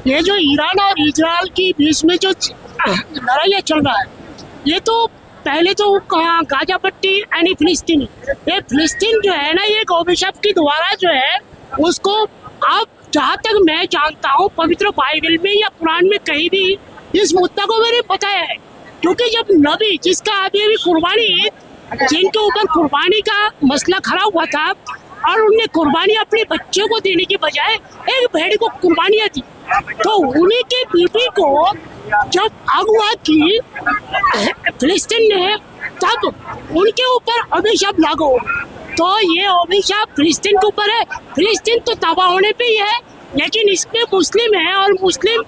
ये जो ईरान और इजराइल की बीच में जो लड़ाई चल रहा है, ये तो पहले तो गाजा पट्टी यानी फिलिस्तीन, ये फिलिस्तीन जो है ना, ये अभिशाप के द्वारा जो है उसको, आप जहाँ तक मैं जानता हूँ पवित्र बाइबल में या कुरान में कहीं भी इस मुद्दा को मैंने बताया है। क्योंकि जब नबी, जिसका अभी कुर्बानी, जिनके ऊपर कुर्बानी का मसला खड़ा हुआ था और उनने कुर्बानी अपने बच्चों को देने के बजाय एक भेड़ को कुर्बानियां दी, तो उन्हीं के बीबी को जब अगवा की फिलिस्तीन ने, तब उनके ऊपर अभिशाप लागू हो। तो ये अभिशाप फिलिस्तीन के ऊपर है। फिलिस्तीन तो तबाह होने पे ही है, लेकिन इसमें मुस्लिम है और मुस्लिम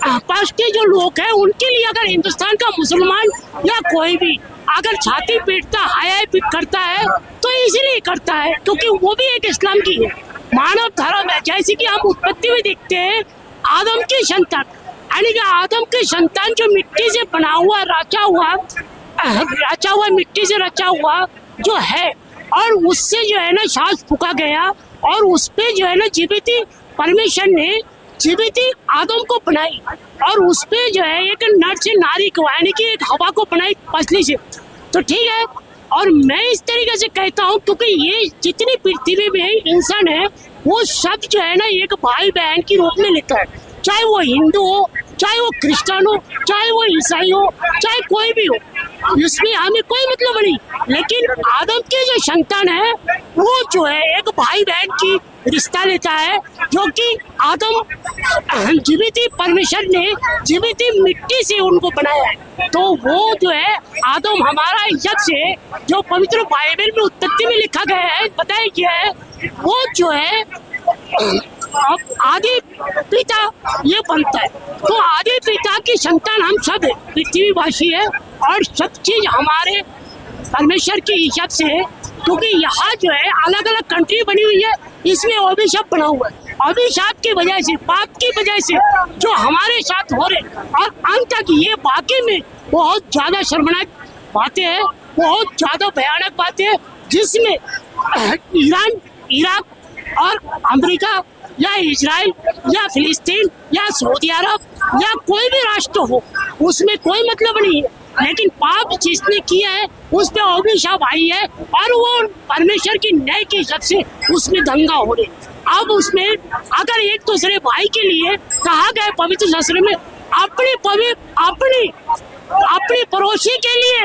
पक्ष के जो लोग हैं उनके लिए अगर हिंदुस्तान का मुसलमान या कोई भी अगर छाती पीटता हाय करता है तो इसीलिए करता है क्योंकि वो भी एक इस्लाम की है, मानव धर्म है। जैसे कि हम उत्पत्ति में देखते हैं, आदम की संतान, यानी कि आदम की संतान जो मिट्टी से बना हुआ रचा हुआ मिट्टी से रचा हुआ जो है, और उससे जो है ना सांस फूका गया और उस पे जो है ना जीवित परमेश्वर ने जीवित आदम को बनाई और उस पे जो है एक नर से नारी को, यानी कि एक हवा को बनाई पसली से। तो ठीक है, और मैं इस तरीके से कहता हूँ क्योंकि ये जितनी पृथ्वी में इंसान है वो सब जो है ना एक भाई बहन की रूप में लेता है, चाहे वो हिंदू हो, चाहे वो क्रिश्चियन हो, चाहे वो ईसाई हो, चाहे कोई भी हो, इसमें हमें कोई मतलब नहीं। लेकिन आदम की जो संतान है वो जो है एक भाई बहन की रिश्ता लेता है, जो कि आदम जीवित परमेश्वर ने जीवित मिट्टी से उनको बनाया है। तो वो जो है आदम हमारा जब से जो पवित्र बाइबल में उत्पत्ति में लिखा गया है, बताया गया है, वो जो है आदि पिता ये बनता है। तो आदि पिता की संतान हम सब है, पृथ्वीवासी है, और सब चीज हमारे परमेश्वर की हिसाब से है। क्योंकि यहाँ जो है अलग अलग कंट्री बनी हुई है, इसमें अभिशाप बना हुआ है। अभिशाप की वजह से, पाप की वजह से जो हमारे साथ हो रहे, और अंत तक ये वाकई में बहुत ज्यादा शर्मनाक बातें हैं, बहुत ज्यादा भयानक बातें हैं, जिसमें ईरान, इराक और अमेरिका या इजराइल या फिलिस्तीन या सऊदी अरब या कोई भी राष्ट्र हो, उसमें कोई मतलब नहीं है। लेकिन पाप जिसने किया है उस पे अभिशाप आई है और वो परमेश्वर की न्याय के हिसाब से उसमें दंगा हो रहे। अब उसमें अगर एक दूसरे भाई के लिए कहा गया पवित्र शास्त्र में, अपनी पड़ोसी के लिए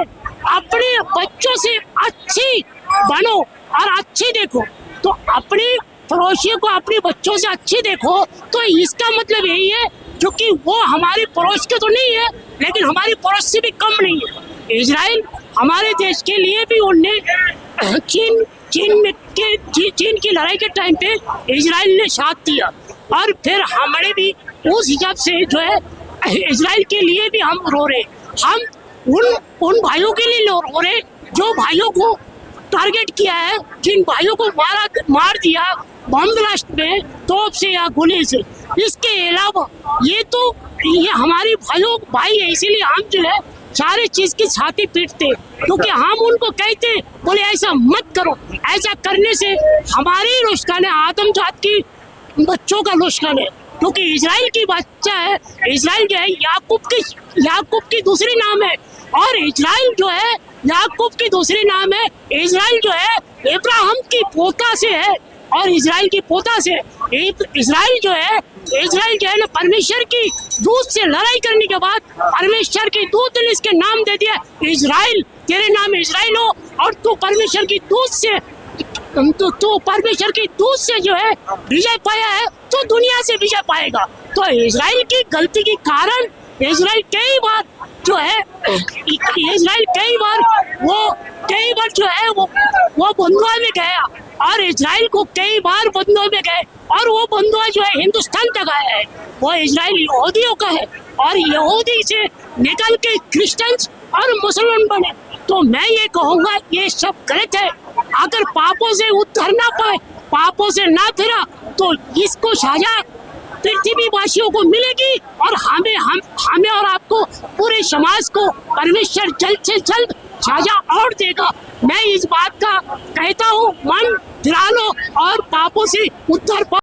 अपने बच्चों से अच्छी बनो और अच्छी देखो, तो अपनी पड़ोसी को अपने बच्चों से अच्छी देखो, तो इसका मतलब यही है जो कि वो हमारे पड़ोस के तो नहीं है लेकिन हमारी पड़ोस से भी कम नहीं है। इजराइल हमारे देश के लिए भी उनने चीन की लड़ाई के टाइम पे इजराइल ने साथ दिया, और फिर हमारे भी उस हिसाब से जो है इजराइल के लिए भी हम रो रहे। हम उन भाइयों के लिए रो रहे जो भाइयों को टारगेट किया है, जिन भाइयों को मार दिया बम ब्लास्ट में, तोप से या गोली से। इसके अलावा ये हमारी भाई है, इसीलिए हम जो है सारे चीज की छाती पीटते, क्योंकि हम उनको कहते बोले ऐसा मत करो, ऐसा करने से हमारी नुकसान है, आदम जात की बच्चों का नुकसान है। क्योंकि इजराइल की बच्चा है, इजराइल जो है याकूब की दूसरी नाम है, और इजराइल जो है याकूब की दूसरी नाम है। इजराइल जो है इब्राहिम की पोता से है, और इजराइल की पोता से इजराइल जो है ना परमेश्वर की दूत से लड़ाई करने के बाद परमेश्वर की दूत ने इसके नाम दे दिया इजराइल, तेरे नाम इजराइल हो, और तू परमेश्वर की दूत से परमेश्वर की दूत से जो है विजय पाया है, तो दुनिया से विजय पाएगा। तो इजराइल की गलती के कारण इजराइल कई बार जो है जो है वो बंधुआ में गया, और इजराइल को कई बार बंधुआ में गए, और वो बंधुआ जो है हिंदुस्तान तक आया है। वो इजराइल यहूदियों का है, और यहूदी से निकल के क्रिश्चियंस और मुसलमान बने। तो मैं ये कहूँगा ये सब गलत है। अगर पापों से उद्धार ना पाए, पापों से ना फिरा, तो इसको सजा पृथ्वी वासियों को मिलेगी, और हमें और आपको पूरे समाज को परमेश्वर जल्द से जल्द सजा और देगा। मैं इस बात का कहता हूँ, मन फिरा लो और पापों से उद्धार